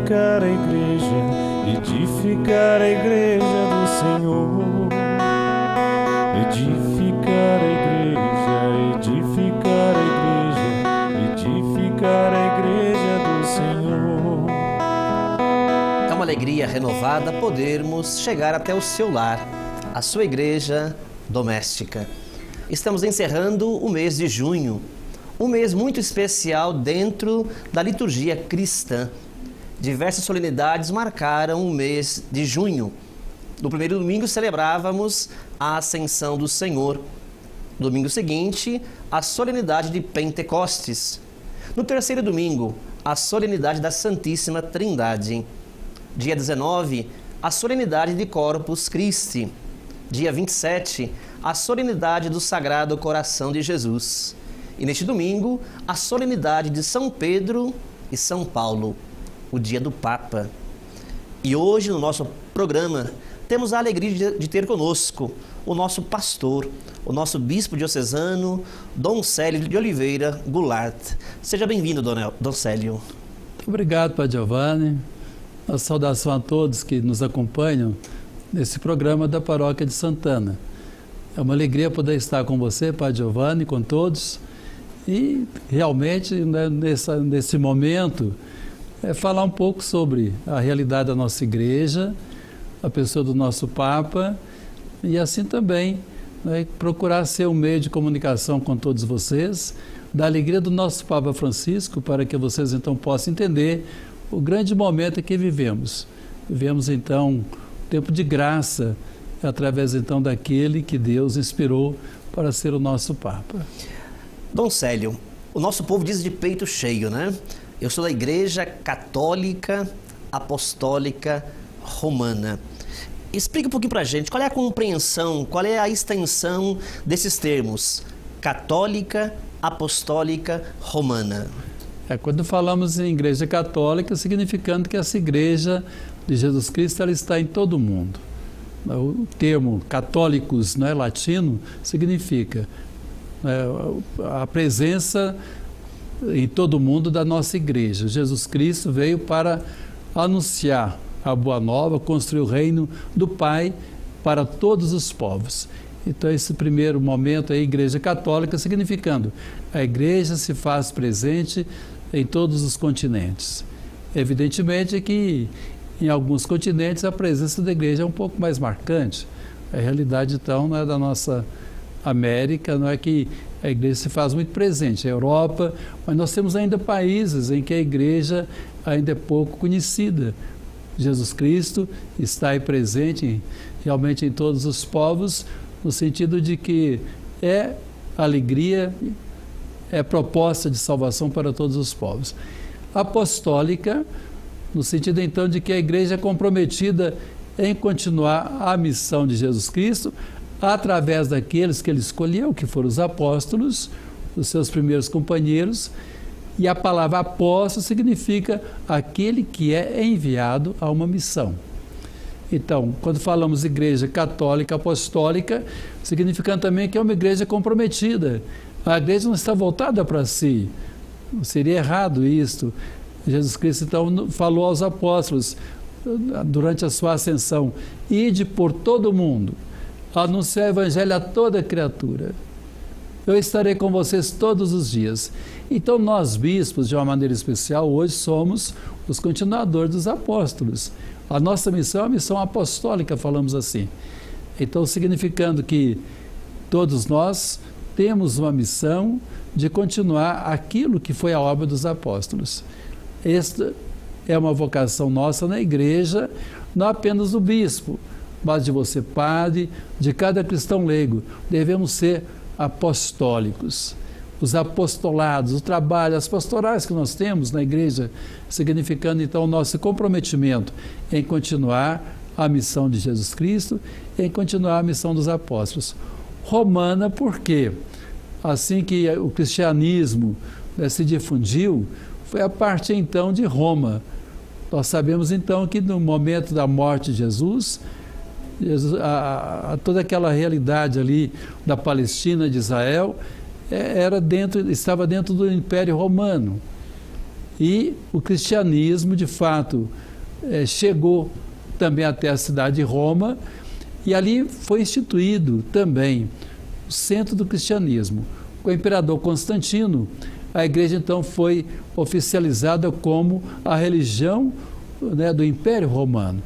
edificar a igreja do Senhor. Edificar a igreja, edificar a igreja do Senhor. É uma alegria renovada podermos chegar até o seu lar, a sua igreja doméstica. Estamos encerrando o mês de junho, um mês muito especial dentro da liturgia cristã. Diversas solenidades marcaram o mês de junho. No primeiro domingo celebrávamos a Ascensão do Senhor. No domingo seguinte, a solenidade de Pentecostes. No terceiro domingo, a solenidade da Santíssima Trindade. Dia 19, a solenidade de Corpus Christi. Dia 27, a solenidade do Sagrado Coração de Jesus. E neste domingo, a solenidade de São Pedro e São Paulo, o dia do Papa. E hoje, no nosso programa, temos a alegria de ter conosco o nosso pastor, o nosso bispo diocesano, Dom Célio de Oliveira Goulart. Seja bem-vindo, Dom Célio. Muito obrigado, Padre Giovanni. Uma saudação a todos que nos acompanham nesse programa da Paróquia de Santana. É uma alegria poder estar com você, Padre Giovanni, com todos. E realmente, né, nesse momento, falar um pouco sobre a realidade da nossa igreja, a pessoa do nosso Papa, e assim também, né, procurar ser um meio de comunicação com todos vocês, da alegria do nosso Papa Francisco, para que vocês então possam entender o grande momento em que vivemos. Vivemos então um tempo de graça, através então daquele que Deus inspirou para ser o nosso Papa. Dom Célio, o nosso povo diz de peito cheio, né? Eu sou da Igreja Católica Apostólica Romana. Explica um pouquinho para a gente, qual é a compreensão, qual é a extensão desses termos? Católica, Apostólica, Romana. Quando falamos em Igreja Católica, significando que essa Igreja de Jesus Cristo ela está em todo o mundo. O termo católicos, né, latino, significa a presença em todo o mundo da nossa igreja. Jesus Cristo veio para anunciar a boa nova, construir o reino do Pai para todos os povos. Então, esse primeiro momento é a Igreja Católica, significando a igreja se faz presente em todos os continentes. Evidentemente que em alguns continentes a presença da igreja é um pouco mais marcante. A realidade, então, não é da nossa América, não é que a igreja se faz muito presente, a Europa, mas nós temos ainda países em que a igreja ainda é pouco conhecida. Jesus Cristo está aí presente realmente em todos os povos, no sentido de que é alegria, é proposta de salvação para todos os povos. Apostólica, no sentido então de que a igreja é comprometida em continuar a missão de Jesus Cristo, através daqueles que ele escolheu, que foram os apóstolos, os seus primeiros companheiros, e a palavra apóstolo significa aquele que é enviado a uma missão. Então, quando falamos igreja católica apostólica, significando também que é uma igreja comprometida. A igreja não está voltada para si. Seria errado isto. Jesus Cristo, então, falou aos apóstolos, durante a sua ascensão, ide por todo o mundo, anunciar o evangelho a toda criatura. Eu estarei com vocês todos os dias. Então, nós, bispos, de uma maneira especial, hoje somos os continuadores dos apóstolos. A nossa missão é uma missão apostólica, falamos assim. Então, significando que todos nós temos uma missão de continuar aquilo que foi a obra dos apóstolos. Esta é uma vocação nossa na igreja, não apenas do bispo, mas de você, padre, de cada cristão leigo. Devemos ser apostólicos. Os apostolados, o trabalho, as pastorais que nós temos na igreja, significando então o nosso comprometimento em continuar a missão de Jesus Cristo, em continuar a missão dos apóstolos. Romana, por quê? Assim que o cristianismo se difundiu, foi a partir então de Roma. Nós sabemos então que no momento da morte de Jesus, toda aquela realidade ali da Palestina, de Israel, estava dentro do Império Romano. E o cristianismo, de fato, chegou também até a cidade de Roma, e ali foi instituído também o centro do cristianismo. Com o imperador Constantino, a igreja então foi oficializada como a religião, né, do Império Romano.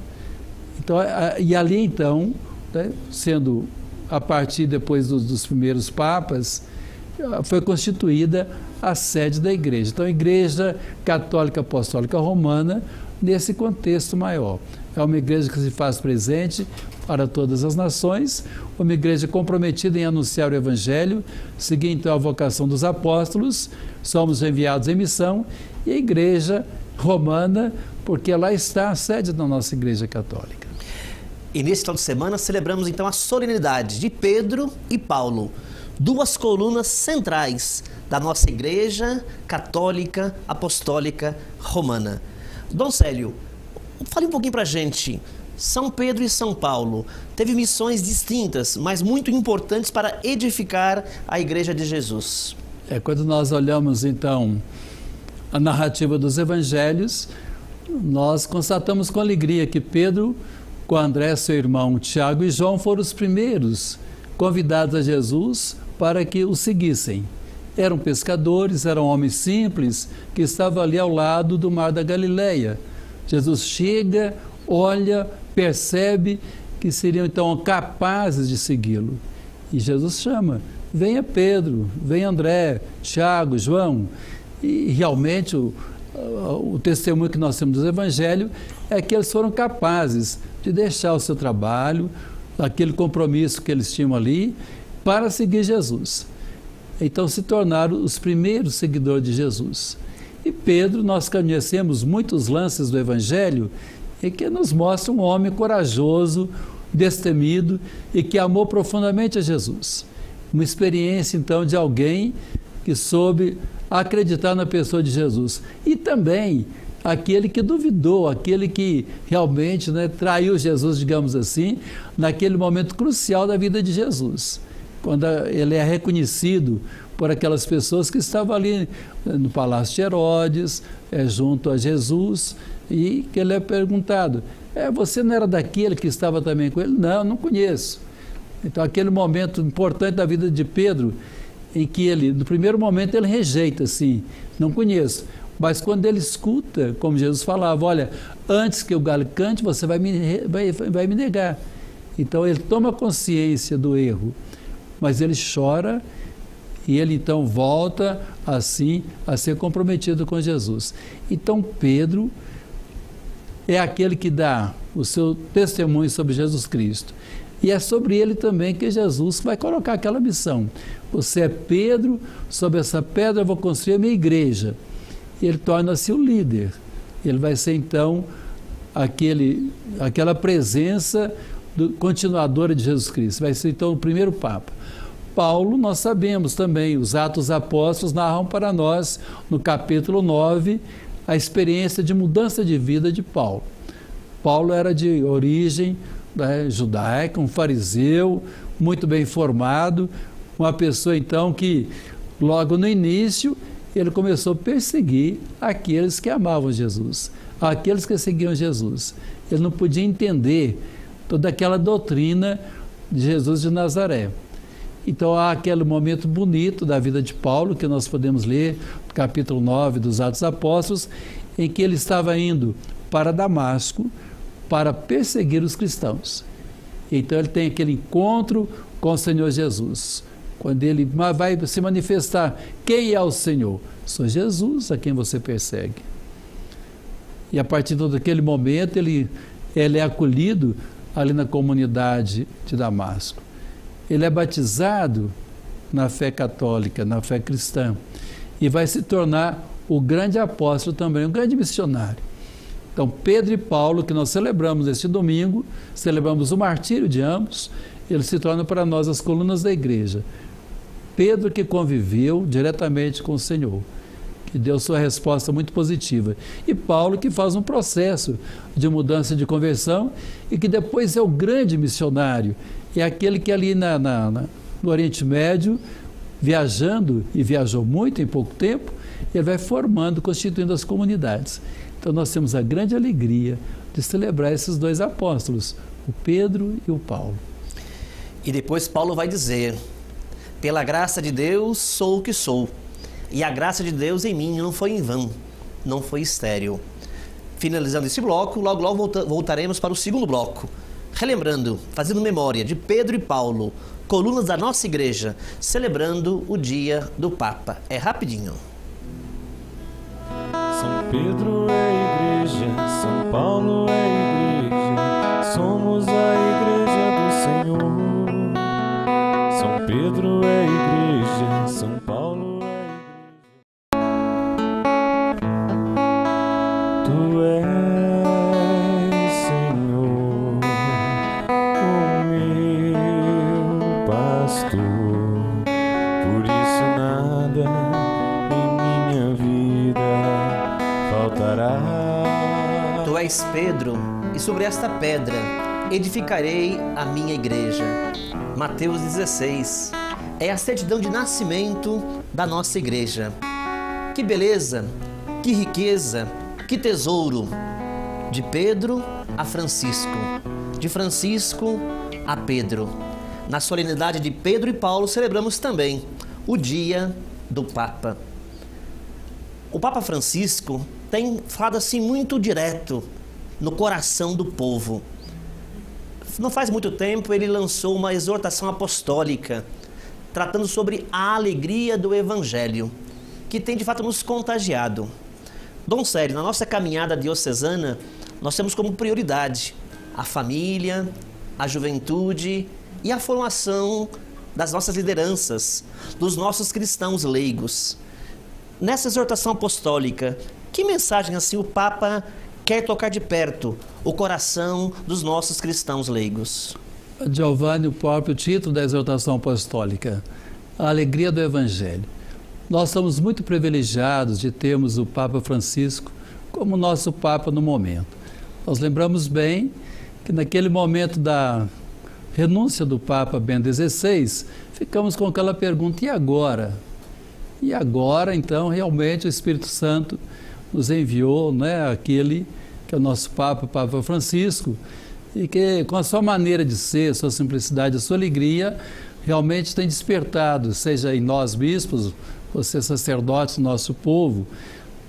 Então, e ali então, né, sendo a partir depois dos primeiros papas, foi constituída a sede da igreja. Então, a Igreja Católica Apostólica Romana, nesse contexto maior. É uma igreja que se faz presente para todas as nações, uma igreja comprometida em anunciar o Evangelho, seguir então a vocação dos apóstolos, somos enviados em missão, e a Igreja Romana, porque lá está a sede da nossa Igreja Católica. E nesse final de semana celebramos então a solenidade de Pedro e Paulo, duas colunas centrais da nossa Igreja Católica Apostólica Romana. Dom Célio, fale um pouquinho para a gente. São Pedro e São Paulo teve missões distintas, mas muito importantes para edificar a Igreja de Jesus. Quando nós olhamos então a narrativa dos Evangelhos, nós constatamos com alegria que Pedro, com André, seu irmão, Tiago e João, foram os primeiros convidados a Jesus para que o seguissem. Eram pescadores, eram homens simples que estavam ali ao lado do mar da Galileia. Jesus chega, olha, percebe que seriam então capazes de segui-lo. E Jesus chama: venha Pedro, venha André, Tiago, João. E realmente o testemunho que nós temos do Evangelho é que eles foram capazes de deixar o seu trabalho, aquele compromisso que eles tinham ali, para seguir Jesus. Então se tornaram os primeiros seguidores de Jesus. E Pedro, nós conhecemos muitos lances do Evangelho e que nos mostra um homem corajoso, destemido e que amou profundamente a Jesus. Uma experiência então de alguém que soube acreditar na pessoa de Jesus. E também aquele que duvidou, aquele que realmente, né, traiu Jesus, digamos assim, naquele momento crucial da vida de Jesus, quando ele é reconhecido por aquelas pessoas que estavam ali no Palácio de Herodes, junto a Jesus, e que ele é perguntado: você não era daquele que estava também com ele? Não, não conheço. Então, aquele momento importante da vida de Pedro, em que ele, no primeiro momento, ele rejeita, assim, não conheço. Mas quando ele escuta, como Jesus falava: olha, antes que o galo cante, você vai me negar. Então, ele toma consciência do erro, mas ele chora e ele então volta, assim, a ser comprometido com Jesus. Então, Pedro é aquele que dá o seu testemunho sobre Jesus Cristo. E é sobre ele também que Jesus vai colocar aquela missão. Você é Pedro, sobre essa pedra eu vou construir a minha igreja. E ele torna-se o líder. Ele vai ser então aquela presença continuadora de Jesus Cristo. Vai ser então o primeiro Papa. Paulo, nós sabemos também, os Atos Apóstolos narram para nós, no capítulo 9, a experiência de mudança de vida de Paulo. Paulo era de origem judaica, um fariseu, muito bem formado, uma pessoa então que logo no início ele começou a perseguir aqueles que amavam Jesus, aqueles que seguiam Jesus. Ele não podia entender toda aquela doutrina de Jesus de Nazaré. Então há aquele momento bonito da vida de Paulo, que nós podemos ler no capítulo 9 dos Atos Apóstolos, em que ele estava indo para Damasco para perseguir os cristãos. Então ele tem aquele encontro com o Senhor Jesus, quando ele vai se manifestar: quem é o Senhor? Sou Jesus a quem você persegue. E a partir daquele momento ele é acolhido ali na comunidade de Damasco. Ele é batizado na fé católica, na fé cristã, e vai se tornar o grande apóstolo também, um grande missionário. Então, Pedro e Paulo, que nós celebramos este domingo, celebramos o martírio de ambos, eles se tornam para nós as colunas da igreja. Pedro, que conviveu diretamente com o Senhor, que deu sua resposta muito positiva. E Paulo, que faz um processo de mudança de conversão e que depois é o grande missionário. É aquele que ali no Oriente Médio viajando, e viajou muito em pouco tempo, ele vai formando, constituindo as comunidades. Então nós temos a grande alegria de celebrar esses dois apóstolos, o Pedro e o Paulo. E depois Paulo vai dizer: pela graça de Deus sou o que sou, e a graça de Deus em mim não foi em vão, não foi estéril. Finalizando esse bloco, logo voltaremos para o segundo bloco, relembrando, fazendo memória de Pedro e Paulo, colunas da nossa igreja, celebrando o dia do Papa. É rapidinho. São Pedro é igreja, São Paulo é igreja, somos a igreja do Senhor. São Pedro é igreja, São Paulo é igreja. Tu és, Senhor, o meu pastor, por isso nada em minha vida faltará. Tu és Pedro, e sobre esta pedra edificarei a minha igreja. Mateus 16. É a certidão de nascimento da nossa igreja. Que beleza, que riqueza, que tesouro. De Pedro a Francisco, de Francisco a Pedro. Na solenidade de Pedro e Paulo celebramos também o dia do Papa. O Papa Francisco tem falado assim muito direto no coração do povo. Não faz muito tempo ele lançou uma exortação apostólica tratando sobre a alegria do Evangelho, que tem de fato nos contagiado. Dom Célio, na nossa caminhada diocesana, nós temos como prioridade a família, a juventude e a formação das nossas lideranças, dos nossos cristãos leigos. Nessa exortação apostólica, que mensagem assim o Papa quer tocar de perto o coração dos nossos cristãos leigos? Giovanni, o próprio título da exortação apostólica, a alegria do Evangelho. Nós somos muito privilegiados de termos o Papa Francisco como nosso Papa no momento. Nós lembramos bem que naquele momento da renúncia do Papa Bento XVI, ficamos com aquela pergunta: e agora? E agora, então, realmente o Espírito Santo nos enviou, né, aquele que é o nosso Papa Francisco, e que com a sua maneira de ser, sua simplicidade, a sua alegria, realmente tem despertado, seja em nós bispos, você sacerdotes, nosso povo,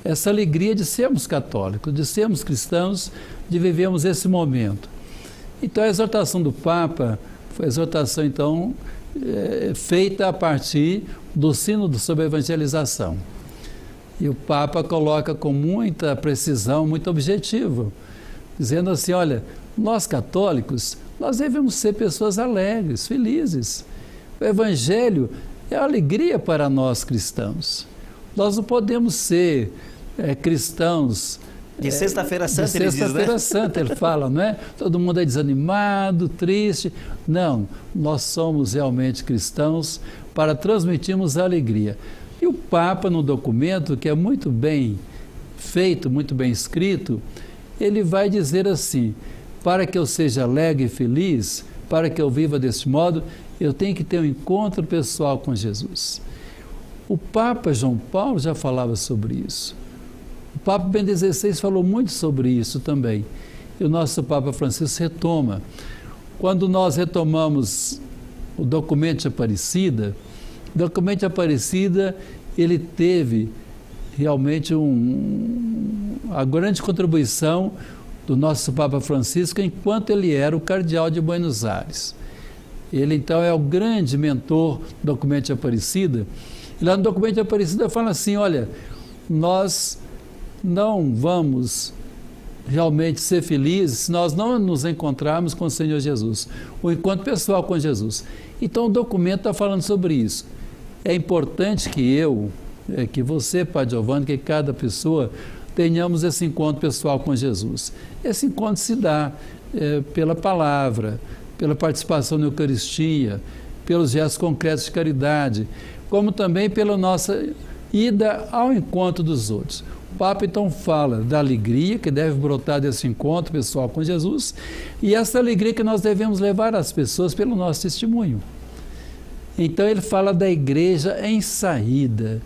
essa alegria de sermos católicos, de sermos cristãos, de vivermos esse momento. Então a exortação do Papa foi a exortação então feita a partir do sínodo sobre a evangelização. E o Papa coloca com muita precisão, muito objetivo, dizendo assim: olha, nós católicos, nós devemos ser pessoas alegres, felizes. O Evangelho é alegria para nós cristãos. Nós não podemos ser cristãos... De Sexta-feira Santa, ele diz, né? De Sexta-feira Santa, ele fala, não é? Todo mundo é desanimado, triste. Não, nós somos realmente cristãos para transmitirmos a alegria. E o Papa, no documento, que é muito bem feito, muito bem escrito, ele vai dizer assim: para que eu seja alegre e feliz, para que eu viva desse modo, eu tenho que ter um encontro pessoal com Jesus. O Papa João Paulo já falava sobre isso. O Papa Bento XVI falou muito sobre isso também. E o nosso Papa Francisco retoma. Quando nós retomamos o documento de Aparecida, ele teve realmente a grande contribuição do nosso Papa Francisco enquanto ele era o cardeal de Buenos Aires. Ele então é o grande mentor do documento de Aparecida. E lá no documento de Aparecida fala assim: olha, nós não vamos realmente ser felizes se nós não nos encontrarmos com o Senhor Jesus, o encontro pessoal com Jesus. Então o documento está falando sobre isso. É importante que você, Padre Giovanni, que cada pessoa tenhamos esse encontro pessoal com Jesus. Esse encontro se dá pela palavra, pela participação na Eucaristia, pelos gestos concretos de caridade, como também pela nossa ida ao encontro dos outros. O Papa então fala da alegria que deve brotar desse encontro pessoal com Jesus e essa alegria que nós devemos levar às pessoas pelo nosso testemunho. Então ele fala da igreja em saída.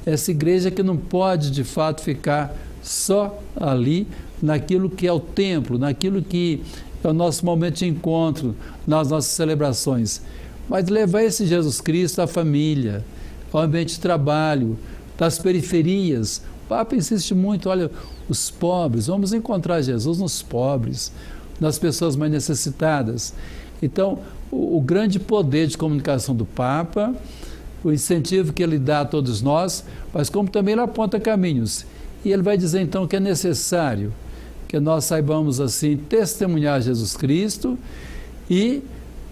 Essa igreja que não pode, de fato, ficar só ali, naquilo que é o templo, naquilo que é o nosso momento de encontro, nas nossas celebrações. Mas levar esse Jesus Cristo à família, ao ambiente de trabalho, das periferias. O Papa insiste muito, olha, os pobres, vamos encontrar Jesus nos pobres, nas pessoas mais necessitadas. Então, o grande poder de comunicação do Papa, o incentivo que ele dá a todos nós, mas como também ele aponta caminhos. E ele vai dizer então que é necessário que nós saibamos assim testemunhar Jesus Cristo e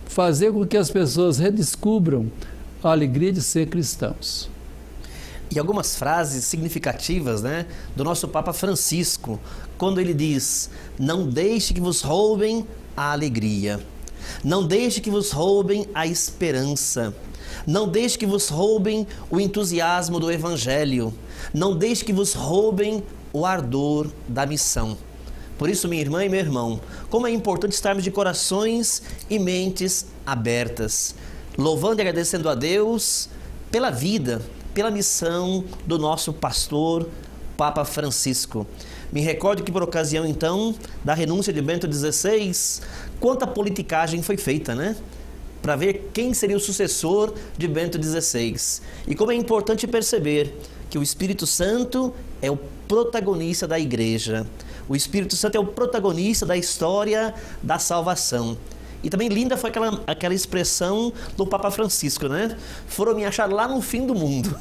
fazer com que as pessoas redescubram a alegria de ser cristãos. E algumas frases significativas, né, do nosso Papa Francisco, quando ele diz: não deixe que vos roubem a alegria, não deixe que vos roubem a esperança, não deixe que vos roubem o entusiasmo do Evangelho, não deixe que vos roubem o ardor da missão. Por isso, minha irmã e meu irmão, como é importante estarmos de corações e mentes abertas, louvando e agradecendo a Deus pela vida, pela missão do nosso pastor, Papa Francisco. Me recordo que por ocasião, então, da renúncia de Bento XVI, quanta politicagem foi feita, né? Para ver quem seria o sucessor de Bento XVI. E como é importante perceber que o Espírito Santo é o protagonista da Igreja. O Espírito Santo é o protagonista da história da salvação. E também linda foi aquela expressão do Papa Francisco, né? Foram me achar lá no fim do mundo.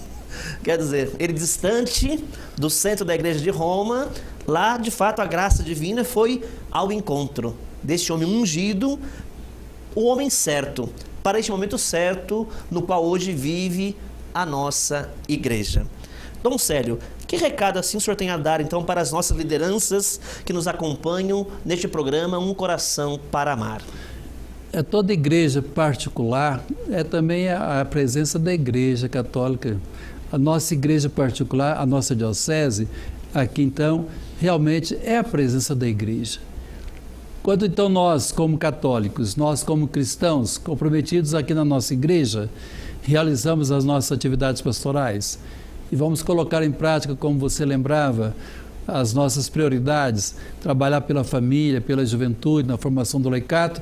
Quer dizer, ele distante do centro da Igreja de Roma, lá de fato a graça divina foi ao encontro deste homem ungido, o homem certo, para este momento certo no qual hoje vive a nossa Igreja. Dom Célio, que recado assim o senhor tem a dar então para as nossas lideranças que nos acompanham neste programa Um Coração para Amar? Toda igreja particular é também a presença da Igreja Católica. A nossa igreja particular, a nossa diocese, aqui então, realmente é a presença da igreja. Quando então nós, como católicos, nós como cristãos, comprometidos aqui na nossa igreja, realizamos as nossas atividades pastorais e vamos colocar em prática, como você lembrava, as nossas prioridades, trabalhar pela família, pela juventude, na formação do laicato,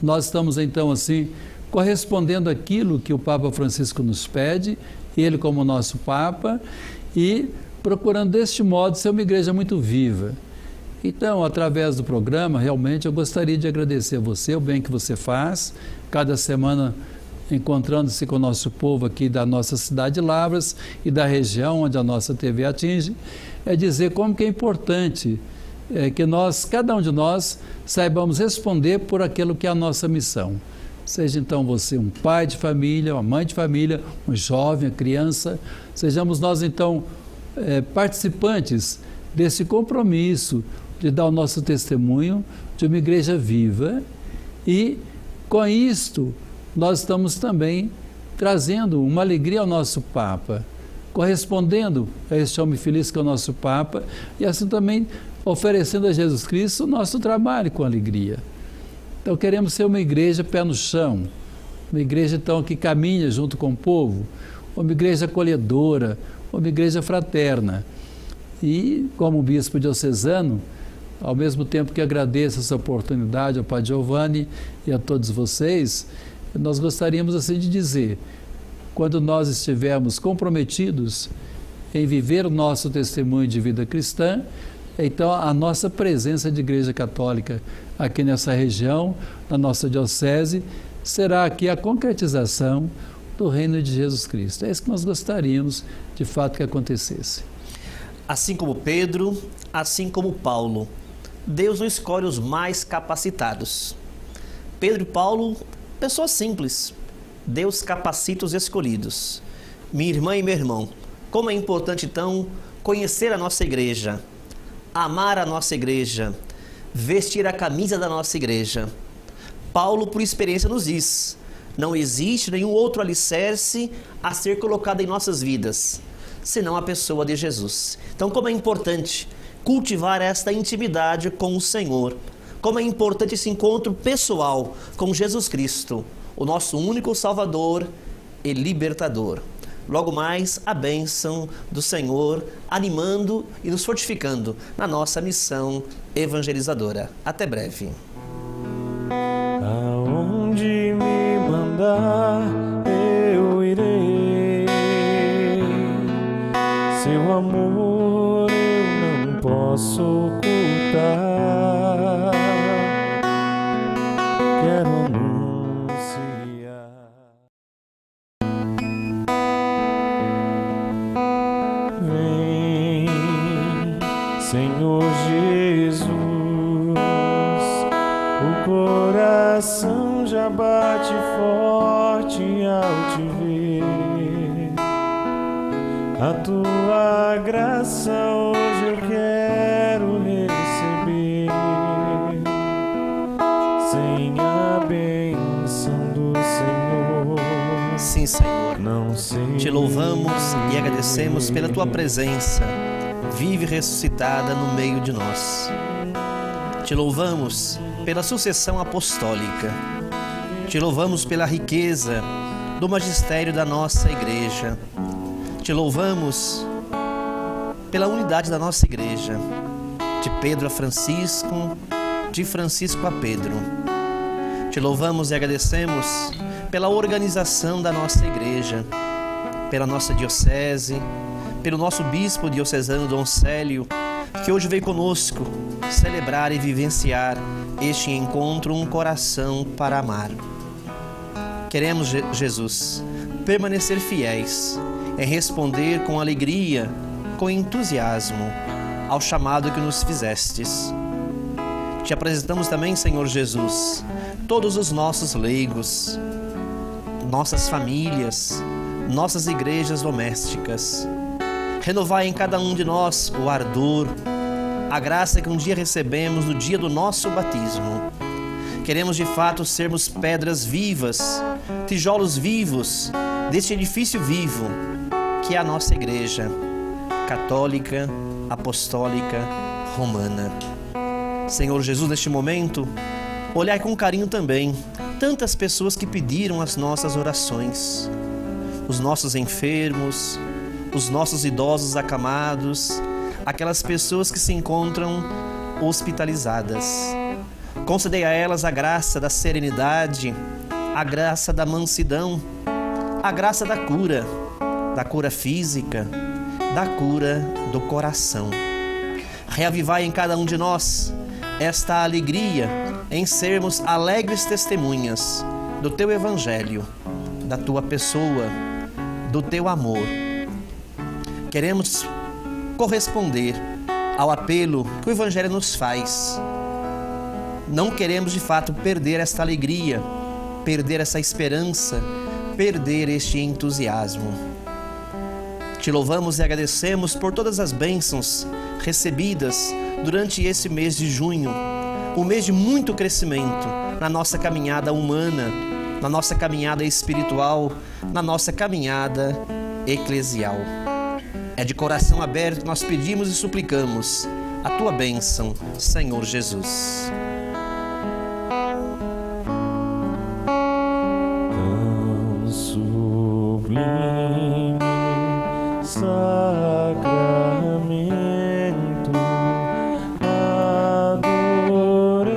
nós estamos então assim, correspondendo àquilo que o Papa Francisco nos pede, ele como nosso Papa, e procurando deste modo ser uma igreja muito viva. Então, através do programa, realmente eu gostaria de agradecer a você, o bem que você faz, cada semana encontrando-se com o nosso povo aqui da nossa cidade de Lavras e da região onde a nossa TV atinge, é dizer como que é importante que nós, cada um de nós, saibamos responder por aquilo que é a nossa missão. Seja então você um pai de família, uma mãe de família, um jovem, uma criança, sejamos nós então participantes desse compromisso de dar o nosso testemunho de uma igreja viva e com isto nós estamos também trazendo uma alegria ao nosso Papa, correspondendo a este homem feliz que é o nosso Papa e assim também oferecendo a Jesus Cristo o nosso trabalho com alegria. Então queremos ser uma igreja pé no chão, uma igreja então que caminha junto com o povo, uma igreja acolhedora, uma igreja fraterna. E como bispo diocesano, ao mesmo tempo que agradeço essa oportunidade ao Padre Giovanni e a todos vocês, nós gostaríamos assim de dizer, quando nós estivermos comprometidos em viver o nosso testemunho de vida cristã, então a nossa presença de Igreja Católica aqui nessa região, na nossa diocese, será aqui a concretização do reino de Jesus Cristo. É isso que nós gostaríamos de fato que acontecesse. Assim como Pedro, assim como Paulo, Deus não escolhe os mais capacitados. Pedro e Paulo, pessoas simples, Deus capacita os escolhidos. Minha irmã e meu irmão, como é importante então conhecer a nossa igreja, amar a nossa igreja, vestir a camisa da nossa igreja. Paulo, por experiência, nos diz: não existe nenhum outro alicerce a ser colocado em nossas vidas, senão a pessoa de Jesus. Então, como é importante cultivar esta intimidade com o Senhor, como é importante esse encontro pessoal com Jesus Cristo, o nosso único Salvador e libertador. Logo mais, a bênção do Senhor animando e nos fortificando na nossa missão evangelizadora. Até breve. Aonde me mandar, eu irei. Seu amor eu não posso ocultar. Quero anunciar. Vem, Senhor Jesus, o coração já bate forte ao te ver. A tua graça hoje eu quero receber. Sem a bênção do Senhor, Sim, Senhor. não sei. Te louvamos e agradecemos pela tua presença, vive ressuscitada no meio de nós. Te louvamos pela sucessão apostólica. Te louvamos pela riqueza do magistério da nossa igreja. Te louvamos pela unidade da nossa igreja, de Pedro a Francisco, de Francisco a Pedro. Te louvamos e agradecemos pela organização da nossa igreja, pela nossa diocese, pelo nosso bispo diocesano Dom Célio, que hoje veio conosco celebrar e vivenciar este encontro, um coração para amar. Queremos, Jesus, permanecer fiéis em responder com alegria, com entusiasmo ao chamado que nos fizestes. Te apresentamos também, Senhor Jesus, todos os nossos leigos, nossas famílias, nossas igrejas domésticas. Renovai em cada um de nós o ardor, a graça que um dia recebemos no dia do nosso batismo. Queremos de fato sermos pedras vivas, tijolos vivos deste edifício vivo que é a nossa igreja católica, apostólica, romana. Senhor Jesus, neste momento, olhai com carinho também tantas pessoas que pediram as nossas orações, os nossos enfermos, os nossos idosos acamados, aquelas pessoas que se encontram hospitalizadas. Concedei a elas a graça da serenidade, a graça da mansidão, a graça da cura física, da cura do coração. Reavivai em cada um de nós esta alegria em sermos alegres testemunhas do Teu Evangelho, da Tua pessoa, do Teu amor. Queremos corresponder ao apelo que o Evangelho nos faz. Não queremos de fato perder esta alegria, perder essa esperança, perder este entusiasmo. Te louvamos e agradecemos por todas as bênçãos recebidas durante esse mês de junho, um mês de muito crescimento na nossa caminhada humana, na nossa caminhada espiritual, na nossa caminhada eclesial. É de coração aberto que nós pedimos e suplicamos a Tua bênção, Senhor Jesus. Tão sublime sacramento,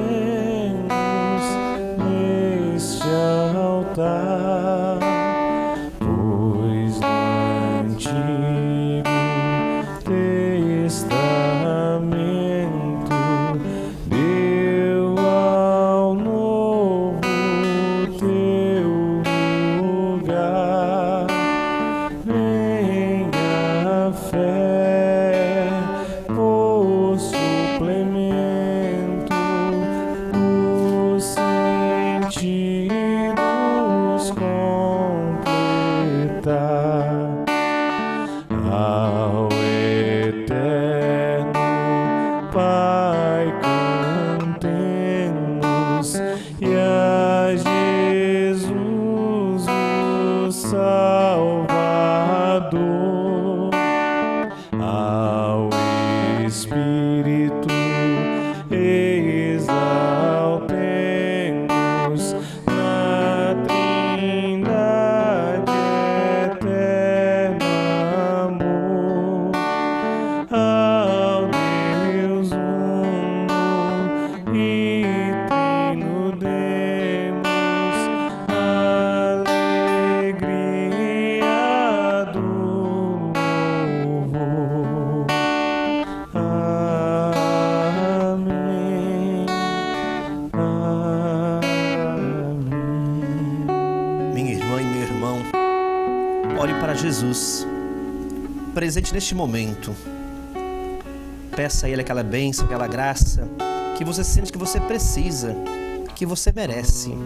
adoremos neste altar, pois no Antigo Testamento deu ao Novo teu lugar. Venha a fé por suplemento dos sentidos completar. Ao eterno Pai cantemos e a Jesus o Salvador. Ao Espírito exaltemos na Trindade Jesus presente neste momento. Peça a Ele aquela bênção, aquela graça que você sente que você precisa, que você merece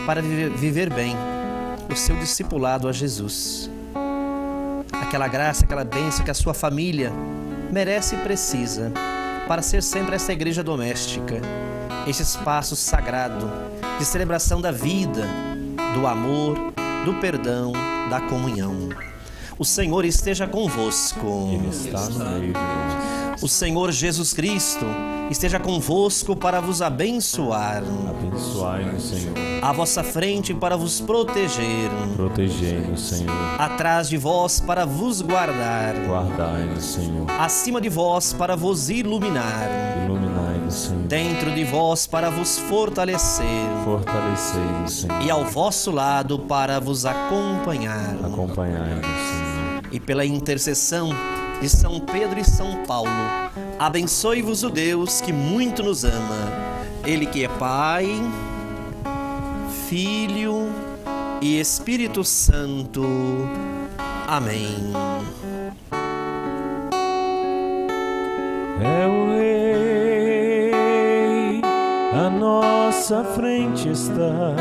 para viver bem o seu discipulado a Jesus. Aquela graça, aquela bênção que a sua família merece e precisa para ser sempre essa igreja doméstica, este espaço sagrado de celebração da vida, do amor, do perdão, da comunhão. O Senhor esteja convosco. Ele está no meio de nós. O Senhor Jesus Cristo esteja convosco para vos abençoar. Abençoai-nos, Senhor. À vossa frente para vos proteger. Protegei-nos, Senhor. Atrás de vós para vos guardar. Guardai-nos, Senhor. Acima de vós para vos iluminar. Iluminai-nos, Senhor. Dentro de vós para vos fortalecer. Fortalecei-nos, Senhor. E ao vosso lado para vos acompanhar. Acompanhai-nos, Senhor. E pela intercessão de São Pedro e São Paulo, abençoe-vos o Deus que muito nos ama. Ele que é Pai, Filho e Espírito Santo. Amém. É o Rei, à nossa frente está.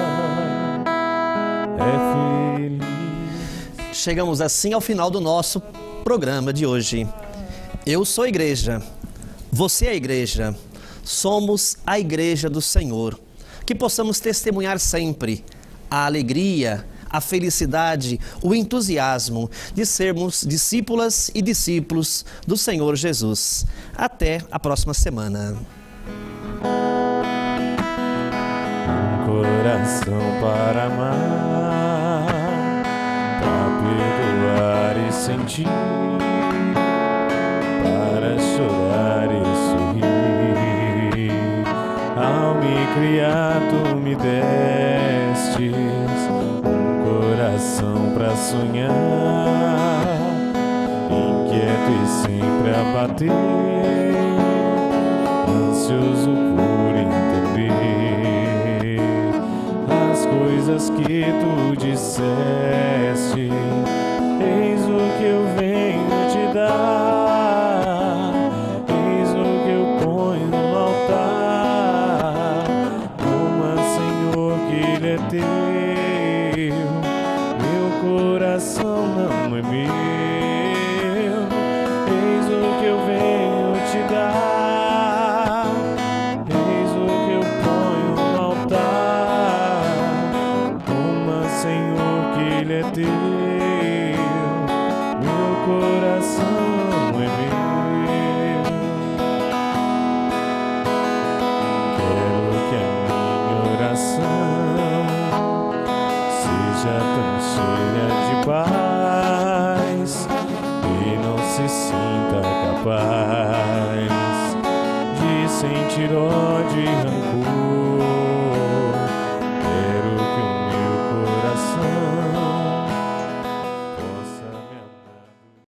É feliz. Chegamos assim ao final do nosso programa de hoje. Eu sou a igreja, você é a igreja, somos a igreja do Senhor. Que possamos testemunhar sempre a alegria, a felicidade, o entusiasmo de sermos discípulas e discípulos do Senhor Jesus. Até a próxima semana. Um coração para amar, para perdoar e sentir, para chorar e sorrir. Ao me criar tu me destes um coração para sonhar, inquieto e sempre a bater, ansioso por entender as coisas que tu disseste. Eis o que eu venho te dar, eis o que eu ponho no altar. Toma, Senhor, que Ele é teu, meu coração não é meu. Eis o que eu venho te dar, eis o que eu ponho no altar. Toma, Senhor, que Ele é teu, meu coração é meu. Quero que a minha oração seja tão cheia de paz e não se sinta capaz de sentir ódio e rancor.